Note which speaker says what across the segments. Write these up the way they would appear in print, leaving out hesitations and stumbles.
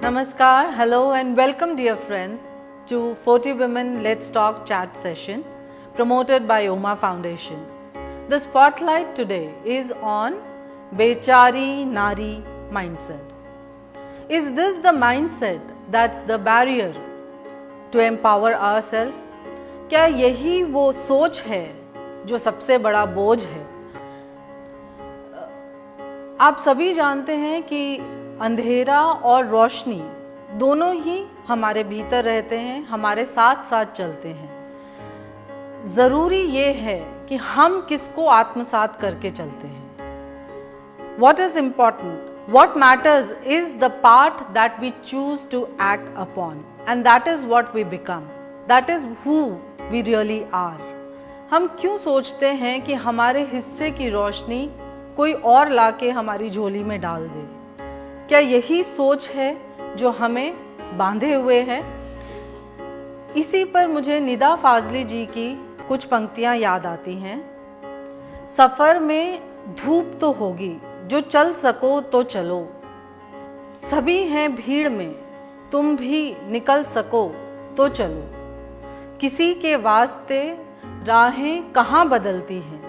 Speaker 1: Namaskar, hello and welcome dear friends to 40 Women Let's Talk chat session promoted by OMA Foundation. The spotlight today is on Bechari Nari mindset. Is this the mindset that's the barrier to empower ourselves? क्या यही वो सोच है जो सबसे बड़ा बोझ है? आप सभी जानते हैं कि अंधेरा और रोशनी दोनों ही हमारे भीतर रहते हैं, हमारे साथ साथ चलते हैं। ज़रूरी ये है कि हम किसको आत्मसात करके चलते हैं। What is important? What matters is the part that we choose to act upon, and that is what we become. That is who we really are. हम क्यों सोचते हैं कि हमारे हिस्से की रोशनी कोई और लाके हमारी झोली में डाल दे? क्या यही सोच है जो हमें बांधे हुए है? इसी पर मुझे निदा फाजली जी की कुछ पंक्तियां याद आती हैं। सफ़र में धूप तो होगी, जो चल सको तो चलो, सभी हैं भीड़ में, तुम भी निकल सको तो चलो। किसी के वास्ते राहें कहाँ बदलती हैं,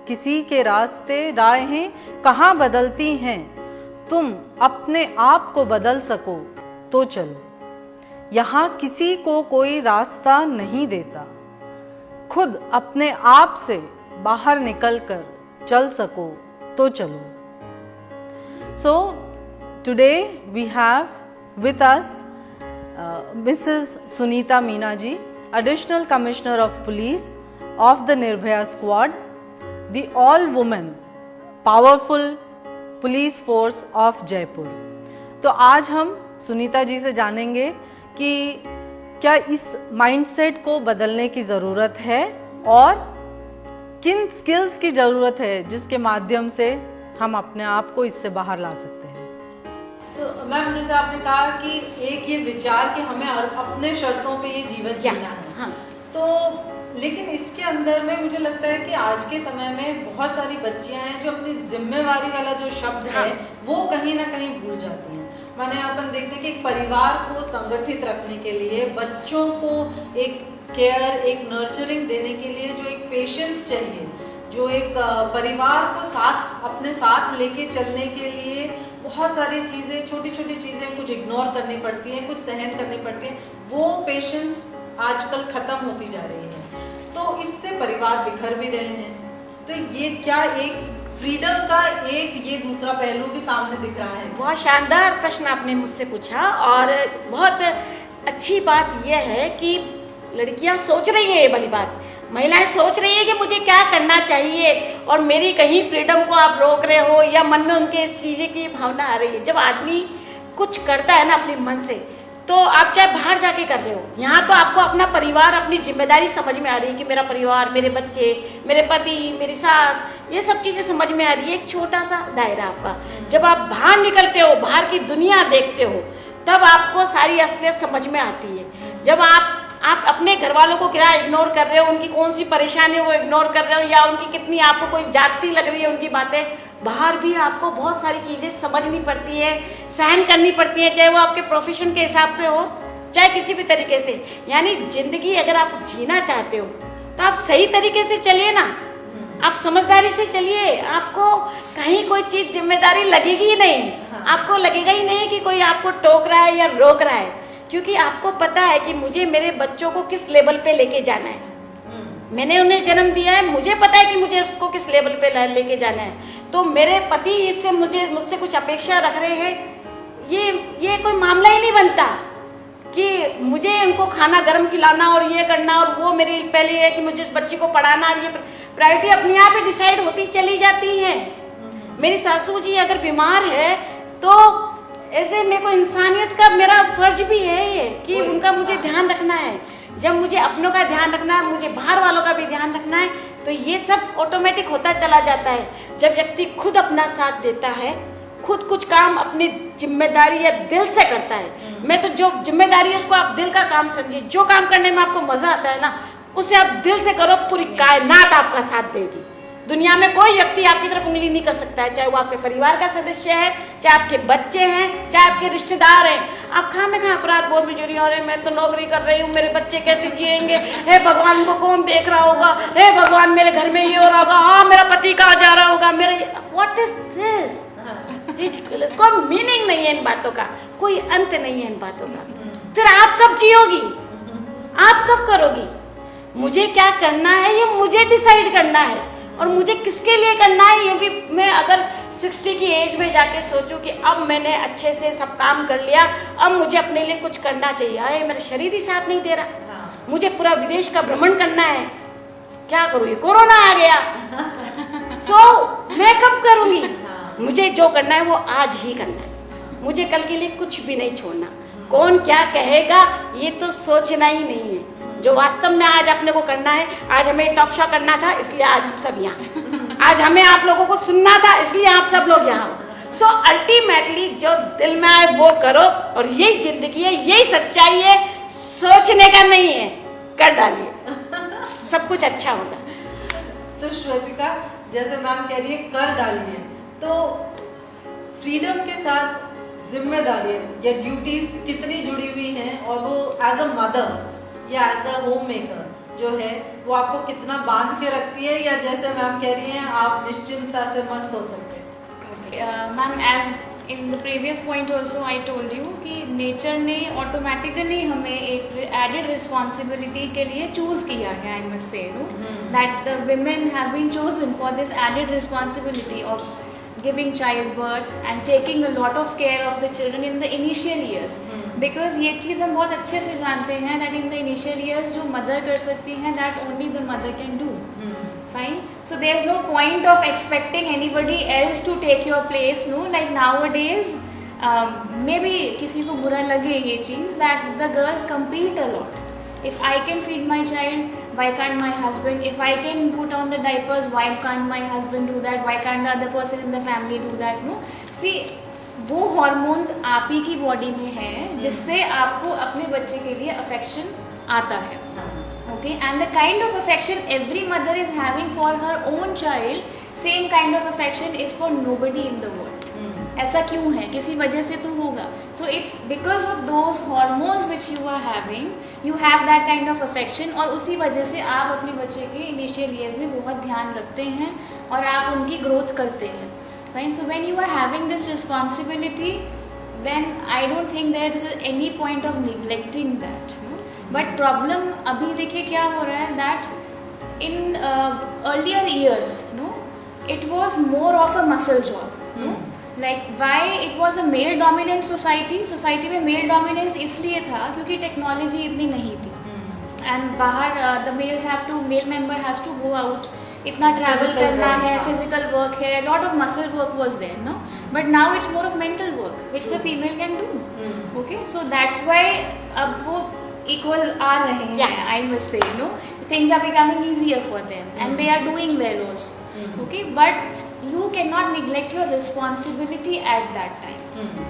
Speaker 1: किसी के रास्ते राहें कहाँ बदलती हैं, तुम अपने आप को बदल सको तो चलो। यहाँ किसी को कोई रास्ता नहीं देता, खुद अपने आप से बाहर निकलकर चल सको तो चलो। So today we have with us Mrs. Sunita Meena ji, Additional Commissioner of Police of the Nirbhaya Squad, the all-woman powerful police force of Jaipur. तो आज हम सुनीता जी से जानेंगे कि क्या इस माइंडसेट को बदलने की ज़रूरत है और किन स्किल्स की ज़रूरत है जिसके माध्यम से हम अपने आप को इससे बाहर ला सकते हैं। तो मैम, जैसे आपने कहा कि एक ये विचार कि हमें अपने शर्तों पे ये जीवन जीना है,
Speaker 2: हाँ।
Speaker 1: तो लेकिन इसके अंदर में मुझे लगता है कि आज के समय में बहुत सारी बच्चियां हैं जो अपनी जिम्मेवारी वाला जो शब्द है वो कहीं ना कहीं भूल जाती हैं। माने अपन देखते हैं कि एक परिवार को संगठित रखने के लिए, बच्चों को एक केयर, एक नर्चरिंग देने के लिए जो एक पेशेंस चाहिए, जो एक परिवार को साथ अपने साथ लेके चलने के लिए बहुत सारी चीज़ें, छोटी छोटी चीज़ें कुछ इग्नोर करनी पड़ती हैं, कुछ सहन करनी पड़ती हैं, वो पेशेंस आजकल ख़त्म होती जा रही है। तो इससे परिवार बिखर भी रहे हैं। तो ये क्या एक फ्रीडम का एक ये दूसरा पहलू भी सामने दिख रहा है?
Speaker 2: बहुत शानदार प्रश्न आपने मुझसे पूछा और बहुत अच्छी बात यह है कि लड़कियां सोच रही है, ये वाली बात महिलाएं सोच रही है कि मुझे क्या करना चाहिए और मेरी कहीं फ्रीडम को आप रोक रहे हो या मन में उनके इस चीज़ें की भावना आ रही है। जब आदमी कुछ करता है ना अपने मन से, तो आप चाहे बाहर जाके कर रहे हो, यहाँ तो आपको अपना परिवार, अपनी जिम्मेदारी समझ में आ रही है कि मेरा परिवार, मेरे बच्चे, मेरे पति, मेरी सास, ये सब चीज़ें समझ में आ रही है। एक छोटा सा दायरा आपका। जब आप बाहर निकलते हो, बाहर की दुनिया देखते हो, तब आपको सारी असलियत समझ में आती है। जब आप अपने घर वालों को क्या इग्नोर कर रहे हो, उनकी कौन सी परेशानी है वो इग्नोर कर रहे हो, या उनकी कितनी आपको कोई जाती लग रही है उनकी बातें, बाहर भी आपको बहुत सारी चीज़ें समझनी पड़ती है, सहन करनी पड़ती है, चाहे वो आपके प्रोफेशन के हिसाब से हो, चाहे किसी भी तरीके से। यानी जिंदगी अगर आप जीना चाहते हो तो आप सही तरीके से चलिए ना, आप समझदारी से चलिए, आपको कहीं कोई चीज़ जिम्मेदारी लगेगी ही नहीं। आपको लगेगा ही नहीं कि कोई आपको टोक रहा है या रोक रहा है, क्योंकि आपको पता है कि मुझे मेरे बच्चों को किस लेवल पे लेके जाना है। मैंने उन्हें जन्म दिया है, मुझे पता है कि मुझे इसको किस लेवल पे लेके जाना है। तो मेरे पति इससे मुझसे कुछ अपेक्षा रख रहे हैं, ये कोई मामला ही नहीं बनता कि मुझे उनको खाना गर्म खिलाना और ये करना, और वो मेरी पहले है कि मुझे इस बच्ची को पढ़ाना, और ये प्रायोरिटी अपने आप ही डिसाइड होती चली जाती है। मेरी सासू जी अगर बीमार है तो ऐसे मेरे को इंसानियत का मेरा फर्ज भी है ये कि उनका मुझे ध्यान रखना है। जब मुझे अपनों का ध्यान रखना है, मुझे बाहर वालों का भी ध्यान रखना है, तो ये सब ऑटोमेटिक होता चला जाता है। जब व्यक्ति खुद अपना साथ देता है, खुद कुछ काम अपनी जिम्मेदारी या दिल से करता है, मैं तो जो जिम्मेदारी है उसको आप दिल का काम समझिए। जो काम करने में आपको मजा आता है ना, उसे आप दिल से करो, पूरी कायनात आपका साथ देगी। दुनिया में कोई व्यक्ति आपकी तरफ उंगली नहीं कर सकता है, चाहे वो आपके परिवार का सदस्य है, चाहे आपके बच्चे हैं, चाहे आपके रिश्तेदार हैं। आप खामेखा अपराध बोध में जुड़ी, अरे मैं तो नौकरी कर रही हूँ, मेरे बच्चे कैसे जिएंगे, हे भगवान को कौन देख रहा होगा, हे भगवान मेरे घर में ये हो रहा होगा, हाँ मेरा पति कहाँ जा रहा होगा, मेरे व्हाट इज दिस, कोई मीनिंग नहीं है इन बातों का, कोई अंत नहीं है इन बातों का। फिर आप कब जियोगी, आप कब करोगी? मुझे क्या करना है ये मुझे डिसाइड करना है, और मुझे किसके लिए करना है ये भी मैं अगर 60 की एज में जाके सोचूं कि अब मैंने अच्छे से सब काम कर लिया, अब मुझे अपने लिए कुछ करना चाहिए, अरे मेरा शरीर ही साथ नहीं दे रहा, मुझे पूरा विदेश का भ्रमण करना है, क्या करूँ, ये कोरोना आ गया मैं कब करूँगी? मुझे जो करना है वो आज ही करना है, मुझे कल के लिए कुछ भी नहीं छोड़ना। कौन क्या कहेगा ये तो सोचना ही नहीं है, जो वास्तव में आज अपने को करना है। आज हमें टॉक शो करना था इसलिए आज हम सब यहाँ, आज हमें आप लोगों को सुनना था इसलिए आप सब लोग यहाँ हो। सो अल्टीमेटली जो दिल में आए वो करो, और यही जिंदगी है, यही सच्चाई है, सोचने का नहीं है, कर डालिए, सब कुछ अच्छा होगा।
Speaker 1: तो श्वेतिका जैसे मैम कह रही है कर डालिए, तो फ्रीडम के साथ जिम्मेदारी या ड्यूटीज कितनी जुड़ी हुई हैं, और वो एज अ मदर या एज अ होम मेकर जो है वो आपको कितना बांध के रखती है, या जैसे मैम कह रही हैं आप निश्चिंतता से मस्त हो सकते हैं?
Speaker 3: Ma'am as in the previous point also I told you कि नेचर ने ऑटोमेटिकली हमें एक एडेड रिस्पॉन्सिबिलिटी के लिए चूज़ किया है। I must say no that द women have been chosen for this added responsibility of giving childbirth and taking a lot of care of the children in the initial years, because ये चीज़ हम बहुत अच्छे से जानते हैं that in the initial years जो mother कर सकती हैं that only the mother can do. Fine. So there's no point of expecting anybody else to take your place. No, like nowadays, maybe किसी को बुरा लगे ये चीज़ that the girls compete a lot. If I can feed my child, why can't my husband? If I can put on the diapers, why can't my husband do that? Why can't the other person in the family do that? No. See, वो hormones आप ही की body में हैं जिससे आपको अपने बच्चे के लिए अफेक्शन आता है. Okay, and the kind of affection every mother is having for her own child, same kind of affection is for nobody in the world. ऐसा क्यों है? किसी वजह से तो होगा. So it's because of those hormones which you are having, you have that kind of affection, और उसी वजह से आप अपने बच्चे के initial years में बहुत ध्यान रखते हैं और आप उनकी growth करते हैं. Fine. So when you are having this responsibility, then I don't think there is any point of neglecting that. But problem अभी देखिए क्या हो रहा है that in earlier years, no, it was more of a muscle job. No? Like why it was a male dominant society में male dominance इसलिए था क्योंकि टेक्नोलॉजी इतनी नहीं थी, and बाहर the male member has to go out, इतना travel करना है, फिजिकल वर्क है, lot of muscle work was there, no, but now it's more of mental work which the female can do. Okay, so that's why अब वो equal आ रहे हैं. I must say, no, things are becoming easier for them and they are doing well also. Okay, but you cannot neglect your responsibility at that time.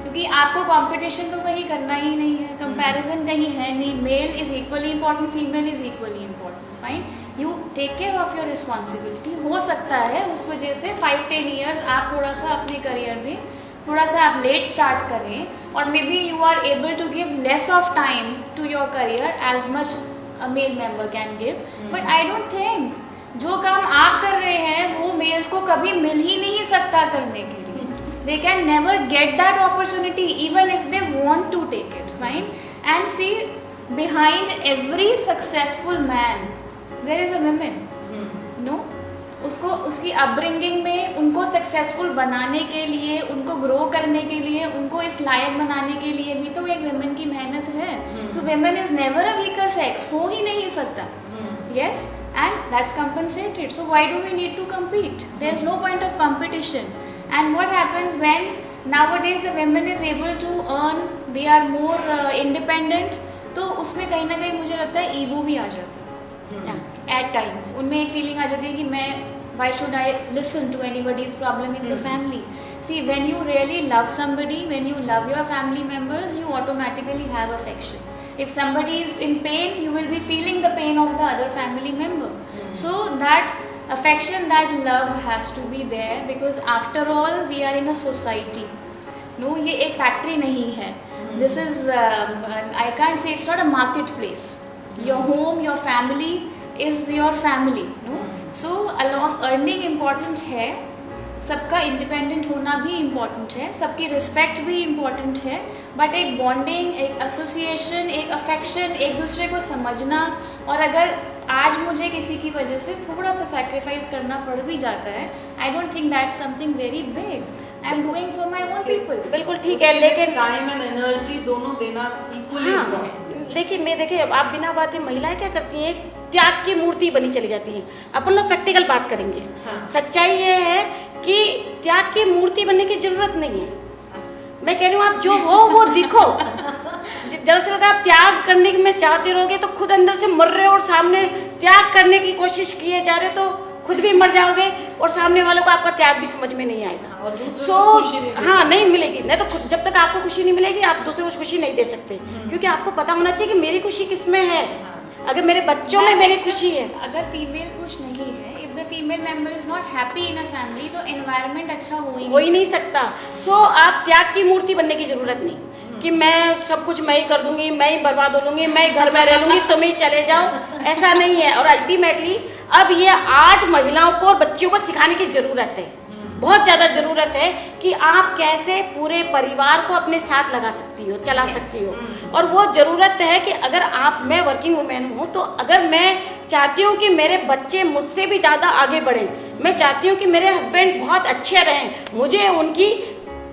Speaker 3: क्योंकि आपको competition तो कहीं करना ही नहीं है, कंपैरिजन कहीं है नहीं. Male is equally important, female is equally important. Fine, you take care of your responsibility. हो सकता है उस वजह से 5-10 ईयर्स आप थोड़ा सा अपने करियर में थोड़ा सा आप लेट स्टार्ट करें, और maybe you are able to give less of time to your career as much a male member can give. But I don't think जो काम आप कर रहे हैं वो मेल्स को कभी मिल ही नहीं सकता करने के लिए. They can never get that opportunity even if they want to take it. Fine. And see, behind every successful man there is a woman. No, उसको उसकी अपब्रिंगिंग में उनको सक्सेसफुल बनाने के लिए, उनको ग्रो करने के लिए, उनको इस लायक बनाने के लिए भी तो एक विमेन की मेहनत है. तो women is never a weaker sex, हो ही नहीं सकता. Yes, and that's compensated. So why do we need to compete? There is no point of competition. And what happens when nowadays the women is able to earn, they are more independent, तो उसमें कहीं ना कहीं मुझे लगता है ego भी आ जाता है. एट टाइम्स उनमें एक फीलिंग आ जाती है कि मैं why should I listen to anybody's problem in the family? See, when you really love somebody, when you love your family members, you automatically have affection. If somebody is in pain, you will be feeling the pain of the other family member. So that affection, that love has to be there, because after all we are in a society. No, ये एक factory नहीं है. This is I can't say, it's not a marketplace. Your home, your family is your family. No, so along earning important है, सबका independent होना भी important है, सबकी रिस्पेक्ट भी इम्पॉर्टेंट है, बट एक बॉन्डिंग, एक एसोसिएशन, एक अफेक्शन, एक दूसरे को समझना, और अगर आज मुझे किसी की वजह से थोड़ा सा सैक्रिफाइस करना पड़ भी जाता है, I don't think that's something very big. I am doing for my own people.
Speaker 2: बिल्कुल ठीक है, लेकिन
Speaker 1: टाइम एंड एनर्जी दोनों देना इक्वली इम्पोर्टेंट.
Speaker 2: देखिए आप बिना बात में महिलाएं क्या करती हैं, त्याग की मूर्ति बनी चली जाती हैं. अपन लोग प्रैक्टिकल बात करेंगे. सच्चाई ये है कि त्याग की मूर्ति बनने की जरूरत नहीं है. मैं कह रही हूँ आप जो हो वो दिखो. दरअसल अगर आप त्याग करने में चाहते रहोगे तो खुद अंदर से मर रहे हो और सामने त्याग करने की कोशिश किए जा रहे हो तो खुद भी मर जाओगे और सामने वालों को आपका त्याग भी समझ में नहीं आएगा. हाँ, नहीं मिलेगी. नहीं तो जब तक आपको खुशी नहीं मिलेगी आप दूसरे को खुशी नहीं दे सकते, क्योंकि आपको पता होना चाहिए कि मेरी खुशी किसमें है. अगर मेरे बच्चों में मेरी खुशी है.
Speaker 3: अगर फीमेल खुश नहीं है, if the female member is not happy in a family, तो एनवायरनमेंट अच्छा हो ही
Speaker 2: नहीं सकता. सो आप त्याग की मूर्ति बनने की जरूरत नहीं कि मैं सब कुछ मैं ही कर दूंगी, मैं ही बर्बाद हो लूंगी, मैं ही घर में रह लूंगी, तुम ही चले जाओ. ऐसा नहीं है. और अल्टीमेटली अब ये 8 महिलाओं को और बच्चियों को सिखाने की जरूरत है, बहुत ज्यादा जरूरत है कि आप कैसे पूरे परिवार को अपने साथ लगा सकती हो, चला सकती हो. और वो जरूरत है कि अगर मैं वर्किंग वुमेन हूँ तो अगर मैं चाहती हूँ कि मेरे बच्चे मुझसे भी ज्यादा आगे बढ़ें, मैं चाहती हूँ कि मेरे हस्बैंड बहुत अच्छे रहें, मुझे उनकी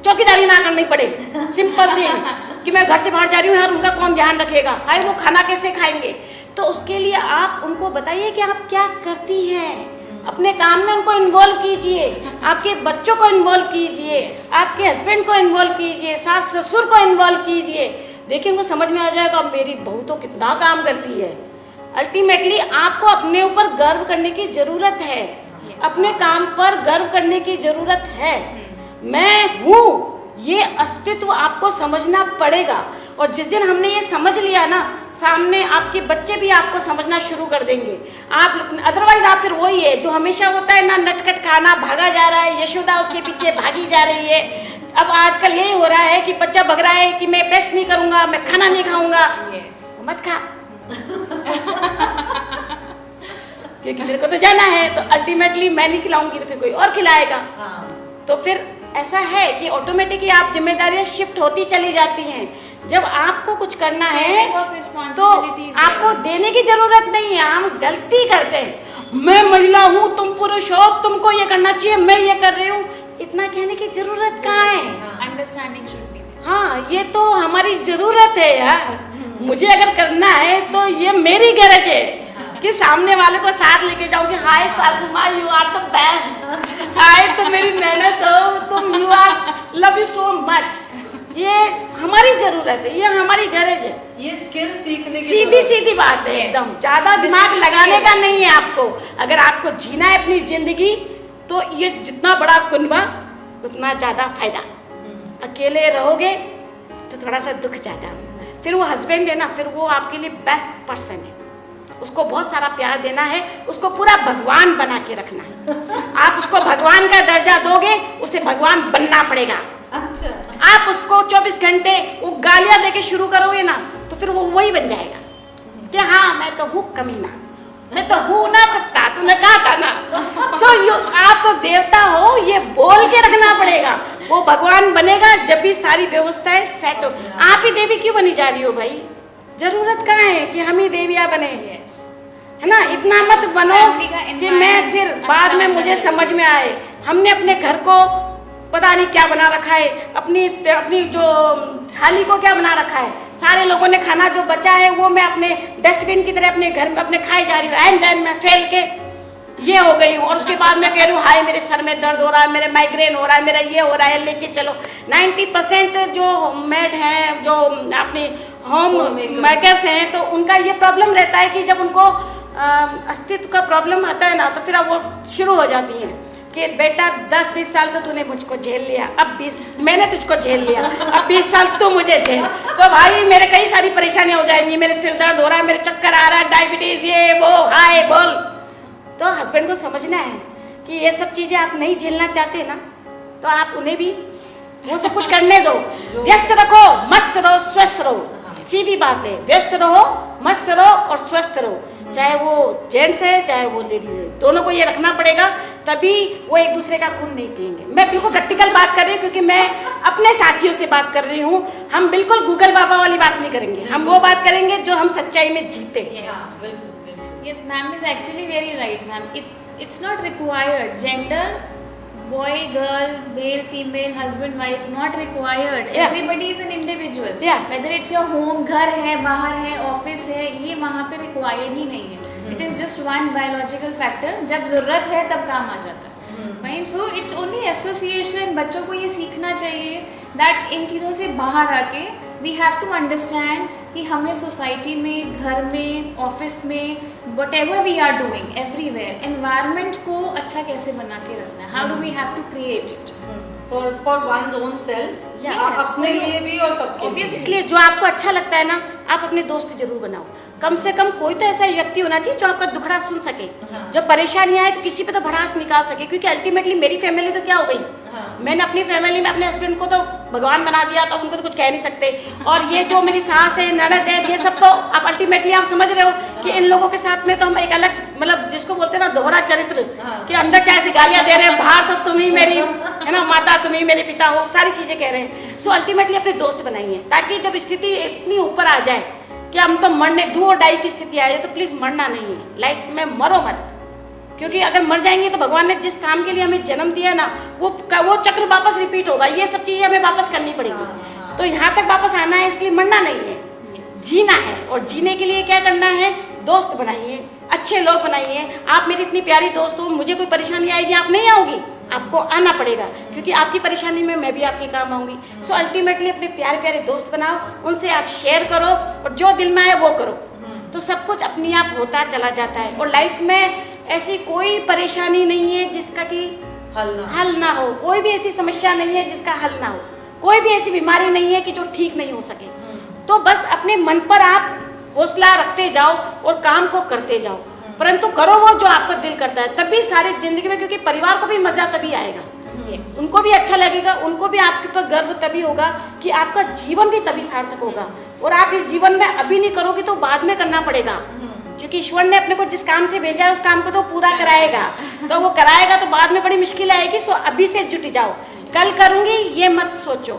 Speaker 2: चौकीदारी ना करनी पड़े. सिंपल थिंग कि मैं घर से बाहर जा रही हूँ यार, उनका कौन ध्यान रखेगा, हाय वो खाना कैसे खाएंगे. तो उसके लिए आप उनको बताइए कि आप क्या करती हैं, अपने काम में उनको इन्वॉल्व कीजिए, आपके बच्चों को इन्वॉल्व कीजिए, आपके हस्बैंड को इन्वॉल्व कीजिए, सास ससुर को इन्वॉल्व कीजिए. देखिए उनको समझ में आ जाएगा मेरी बहू तो कितना काम करती है. अल्टीमेटली आपको अपने ऊपर गर्व करने की जरूरत है, अपने काम पर गर्व करने की जरूरत है. मैं हूँ ये अस्तित्व आपको समझना पड़ेगा. और जिस दिन हमने ये समझ लिया ना, सामने आपके बच्चे भी आपको समझना शुरू कर देंगे. आप अदरवाइज आप फिर वही है जो हमेशा होता है ना, नटखट खाना, भागा जा रहा है, यशोदा उसके पीछे भागी जा रही है. अब आजकल यही हो रहा है कि बच्चा भग रहा है कि मैं ब्रेस्ट नहीं करूंगा, मैं खाना नहीं खाऊंगा. मत खा क्योंकि मेरे को तो जाना है, तो अल्टीमेटली मैं नहीं खिलाऊंगी तो फिर कोई और खिलाएगा. तो फिर ऐसा है कि ऑटोमेटिकली आप जिम्मेदारियां शिफ्ट होती चली जाती हैं. जब आपको कुछ करना है तो आपको देने की जरूरत नहीं है. हम गलती करते हैं, मैं महिला हूँ, तुम पुरुष हो, तुमको ये करना चाहिए, मैं ये कर रही हूँ. इतना कहने की जरूरत कहाँ है.
Speaker 3: Understanding should be.
Speaker 2: हाँ, ये तो हमारी जरूरत है यार. मुझे अगर करना है तो ये मेरी गरज है कि सामने वाले को साथ लेके जाऊं कि हाय सासू माँ, you are the best, hi तो मेरी ननद हो तुम, you are love you so much. ये हमारी जरूरत है, ये हमारी गरज है.
Speaker 1: ये स्किल सीखने की
Speaker 2: सीधी बात है एकदम. ज्यादा दिमाग लगाने का नहीं है आपको. अगर आपको जीना है अपनी जिंदगी तो ये जितना बड़ा कुनबा उतना ज्यादा फायदा. अकेले रहोगे तो थोड़ा सा दुख ज्यादा. फिर वो हस्बैंड है ना, फिर वो आपके लिए बेस्ट पर्सन है. उसको बहुत सारा प्यार देना है, उसको पूरा भगवान बना के रखना है. आप उसको भगवान का दर्जा दोगे, उसे भगवान बनना पड़ेगा.
Speaker 1: अच्छा.
Speaker 2: आप उसको 24 घंटे वो गालियां देके शुरू करोगे ना तो फिर वो वही बन जाएगा कि हाँ मैं तो हूँ कमीना, मैं तो हूँ ना खत्ता, तुमने कहा था ना. आप तो देवता हो, ये बोल के रखना पड़ेगा. वो भगवान बनेगा जब भी सारी व्यवस्थाएं सेट हो. आप ही देवी क्यों बनी जा रही हो भाई? जरूरत कहाँ है कि हम ही देवियां बने, है ना. इतना मत बनो कि मैं फिर बाद में मुझे समझ में आए हमने अपने घर को पता नहीं क्या बना रखा है, अपनी जो थाली को क्या बना रखा है. सारे लोगों ने खाना जो बचा है वो मैं अपने डस्टबिन की तरह अपने घर में अपने खाई जा रही हूँ. एंड देन मैं फेल के ये हो गई हूँ और उसके बाद मैं कह रही हूँ हाय मेरे सर में दर्द हो रहा है, मेरे माइग्रेन हो रहा है, मेरा ये हो रहा है. लेके चलो 90% जो मेड हैं, जो अपनी होम मेकर्स हैं, तो उनका ये प्रॉब्लम रहता है कि जब उनको अस्तित्व का प्रॉब्लम आता है ना तो फिर अब वो शुरू हो जाती हैं कि बेटा 10-20 साल तो तूने मुझको झेल लिया, अब 20 मैंने तुझको झेल लिया, अब 20 साल तू मुझे झेल. तो भाई मेरे कई सारी परेशानियां हो जाएंगी, मेरे सिर दर्द हो रहा है, मेरे चक्कर आ रहा है, डायबिटीज, ये वो, हाय बोल. तो हस्बैंड को समझना है कि ये सब चीजें आप नहीं झेलना चाहते ना, तो आप उन्हें भी वो सब कुछ करने दो। व्यस्त रखो, मस्त रहो, स्वस्थ रहो, सीधी बात है। व्यस्त रहो, मस्त रहो और स्वस्थ रहो, चाहे वो जेंट्स है चाहे वो लेडीज है, दोनों को ये रखना पड़ेगा, तभी वो एक दूसरे का खून नहीं पिएंगे। मैं बिल्कुल प्रैक्टिकल बात कर रही हूँ क्योंकि मैं अपने साथियों से बात कर रही हूँ। हम बिल्कुल गूगल बाबा वाली बात नहीं करेंगे, हम वो बात करेंगे जो हम सच्चाई में जीते।
Speaker 3: Yes, ma'am is actually very right, ma'am. It's not required. Gender, boy, girl, male, female, husband, wife, not required.
Speaker 2: Yeah.
Speaker 3: Everybody is an individual.
Speaker 2: Yeah.
Speaker 3: Whether it's your home, घर है, बाहर है, ऑफिस है, ये वहाँ पे required ही नहीं है. It is just one biological factor. जब जरूरत है तब काम आ जाता है. Right? So it's only association. बच्चों को ये सीखना चाहिए that इन चीज़ों से बाहर आके we have to understand कि हमें सोसाइटी में, घर में, ऑफिस में, whatever we are doing, everywhere, environment को अच्छा कैसे बना के रखना है, how do we have to create it?
Speaker 1: for one's own self,
Speaker 3: Yes.
Speaker 1: अपने लिए भी और सबके लिए।
Speaker 3: Obviously.
Speaker 2: इसलिए जो आपको अच्छा लगता है ना, आप अपने दोस्त जरूर बनाओ। कम से कम कोई तो ऐसा व्यक्ति होना चाहिए जो आपका दुखड़ा सुन सके, जब परेशानी आए तो किसी पे तो भड़ास निकाल सके। क्योंकि अल्टीमेटली मेरी फैमिली तो क्या हो गई, मैंने अपनी फैमिली में अपने हस्बैंड को तो भगवान बना दिया, तो उनको तो कुछ कह नहीं सकते। और ये जो मेरी सास है, ननद है, ये सब तो आप अल्टीमेटली आप समझ रहे हो कि इन लोगों के साथ में तो हम एक अलग, मतलब जिसको बोलते हैं ना दोहरा चरित्र, कि अंदर चाहे से गालियां दे रहे हैं, बाहर तो तुम ही मेरी है ना माता, तुम ही मेरे पिता हो, सारी चीजें कह रहे हैं। सो अल्टीमेटली अपने दोस्त बनाइए, ताकि जब स्थिति इतनी ऊपर आ जाए कि हम तो मरने, डू और डाई की स्थिति आ जाए, तो प्लीज मरना नहीं है लाइफ में, मरो मत। क्योंकि अगर मर जाएंगे तो भगवान ने जिस काम के लिए हमें जन्म दिया ना, वो चक्र वापस रिपीट होगा, ये सब चीजें हमें वापस करनी पड़ेगी। तो यहाँ तक वापस आना है, इसलिए मरना नहीं है, जीना है। और जीने के लिए क्या करना है, दोस्त बनाइए, अच्छे लोग बनाइए। आप मेरी इतनी प्यारी दोस्त हो, मुझे कोई परेशानी आएगी, आप नहीं आओगी, आपको आना पड़ेगा, क्योंकि आपकी परेशानी में मैं भी आपके काम आऊंगी। सो अल्टीमेटली अपने प्यारे प्यारे दोस्त बनाओ, उनसे आप शेयर करो और जो दिल में आए वो करो, तो सब कुछ अपने आप होता चला जाता है। और लाइफ में ऐसी कोई परेशानी नहीं है जिसका कि हल ना हो, कोई भी ऐसी समस्या नहीं है जिसका हल ना हो, कोई भी ऐसी बीमारी नहीं है कि जो ठीक नहीं हो सके। तो बस अपने मन पर आप हौसला रखते जाओ और काम को करते जाओ, परंतु करो वो जो आपका दिल करता है, तभी सारी जिंदगी में, क्योंकि परिवार को भी मजा तभी आएगा, उनको भी अच्छा लगेगा, उनको भी आपके ऊपर गर्व तभी होगा कि आपका जीवन भी तभी सार्थक होगा। और आप इस जीवन में अभी नहीं करोगे तो बाद में करना पड़ेगा, क्योंकि ईश्वर ने अपने को जिस काम से भेजा है उस काम को तो पूरा कराएगा, तो वो कराएगा तो बाद में बड़ी मुश्किल आएगी। सो अभी से जुट जाओ, कल करूंगी ये मत सोचो,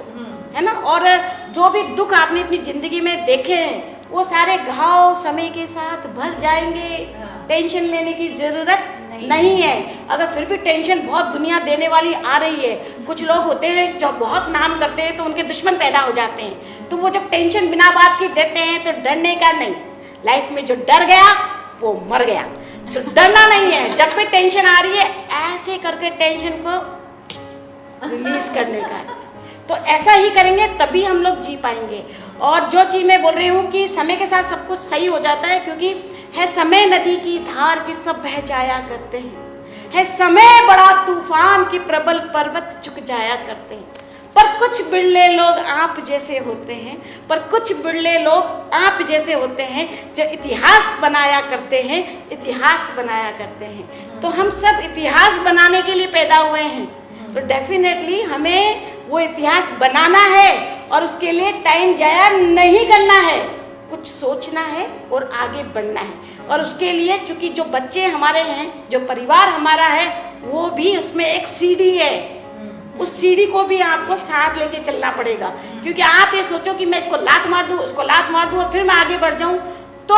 Speaker 2: है ना। और जो भी दुख आपने अपनी जिंदगी में देखे हैं वो सारे घाव समय के साथ भर जाएंगे, टेंशन लेने की जरूरत नहीं है। अगर फिर भी टेंशन बहुत दुनिया देने वाली आ रही है, कुछ लोग होते हैं जो बहुत नाम करते हैं तो उनके दुश्मन पैदा हो जाते हैं, तो वो जब टेंशन बिना बात की देते हैं तो डरने का नहीं। लाइफ में जो डर गया वो मर गया, तो डरना नहीं है। जब भी टेंशन आ रही है ऐसे करके टेंशन को रिलीज करने का है, तो ऐसा ही करेंगे तभी हम लोग जी पाएंगे। और जो चीज मैं बोल रही हूँ कि समय के साथ सब कुछ सही हो जाता है, क्योंकि है समय नदी की धार की सब बह जाया करते हैं, है समय बड़ा तूफान की प्रबल पर्वत झुक जाया करते हैं। पर कुछ बिरले लोग आप जैसे होते हैं, पर कुछ बिरले लोग आप जैसे होते हैं जो इतिहास बनाया करते हैं, इतिहास बनाया करते हैं। तो हम सब इतिहास बनाने के लिए पैदा हुए हैं, तो डेफिनेटली हमें वो इतिहास बनाना है और उसके लिए टाइम जाया नहीं करना है, कुछ सोचना है और आगे बढ़ना है। और उसके लिए चूंकि जो बच्चे हमारे हैं, जो परिवार हमारा है, वो भी उसमें एक सीढ़ी है, उस सीढ़ी को भी आपको साथ लेके चलना पड़ेगा। क्योंकि आप ये सोचो कि मैं इसको लात मार दूं, उसको लात मार दूं और फिर मैं आगे बढ़ जाऊं, तो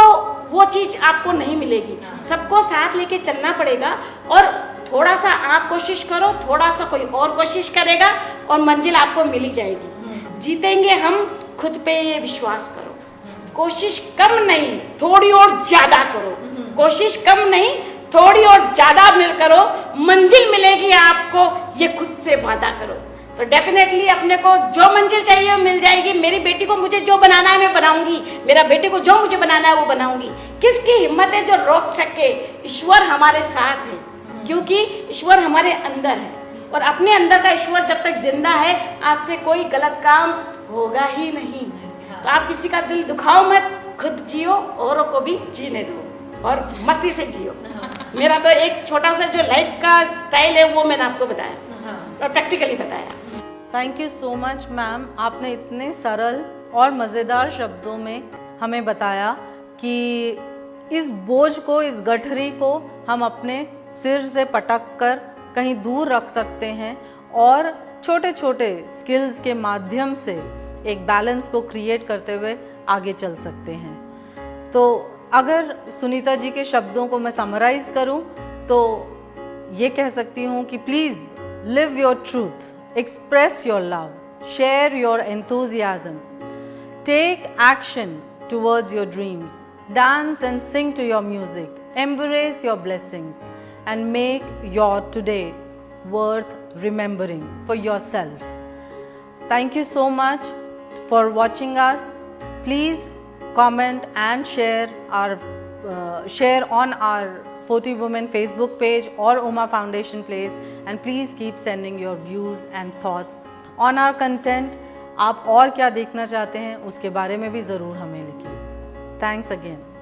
Speaker 2: वो चीज आपको नहीं मिलेगी। सबको साथ लेके चलना पड़ेगा और थोड़ा सा आप कोशिश करो, थोड़ा सा कोई और कोशिश करेगा और मंजिल आपको मिल ही जाएगी। जीतेंगे हम, खुद पे ये विश्वास करो। कोशिश कम नहीं, थोड़ी और ज्यादा करो। कोशिश कम नहीं, थोड़ी और ज्यादा करो, मंजिल मिलेगी आपको, ये खुद से वादा करो। तो डेफिनेटली अपने को जो मंजिल चाहिए मिल जाएगी। मेरी बेटी को मुझे जो बनाना है मैं बनाऊंगी, मेरा बेटे को जो मुझे बनाना है वो बनाऊंगी। किसकी हिम्मत है जो रोक सके? ईश्वर हमारे साथ है, क्योंकि ईश्वर हमारे अंदर है और अपने अंदर का ईश्वर जब तक जिंदा है आपसे कोई गलत काम होगा ही नहीं। तो आप किसी का दिल दुखाओ मत, खुद जियो, औरों को भी जीने दो और मस्ती से जियो। मेरा तो एक छोटा सा जो लाइफ का स्टाइल है वो मैंने आपको बताया और प्रैक्टिकली बताया।
Speaker 1: Thank you so much ma'am, आपने इतने सरल और मज़ेदार शब्दों में हमें बताया कि इस बोझ को, इस गठरी को हम अपने सिर से पटक कर कहीं दूर रख सकते हैं और छोटे छोटे स्किल्स के माध्यम से एक बैलेंस को क्रिएट करते हुए आगे चल सकते हैं। तो अगर सुनीता जी के शब्दों को मैं समराइज करूं तो ये कह सकती हूँ कि please live your truth, express your love, share your enthusiasm, take action towards your dreams, dance and sing to your music, embrace your blessings, and make your today worth remembering for yourself. Thank you so much for watching us. Please comment and share on our 40 Women Facebook page or Uma Foundation page, and please keep sending your views and thoughts on our content. आप और क्या देखना चाहते हैं उसके बारे में भी ज़रूर हमें लिखिए। Thanks again.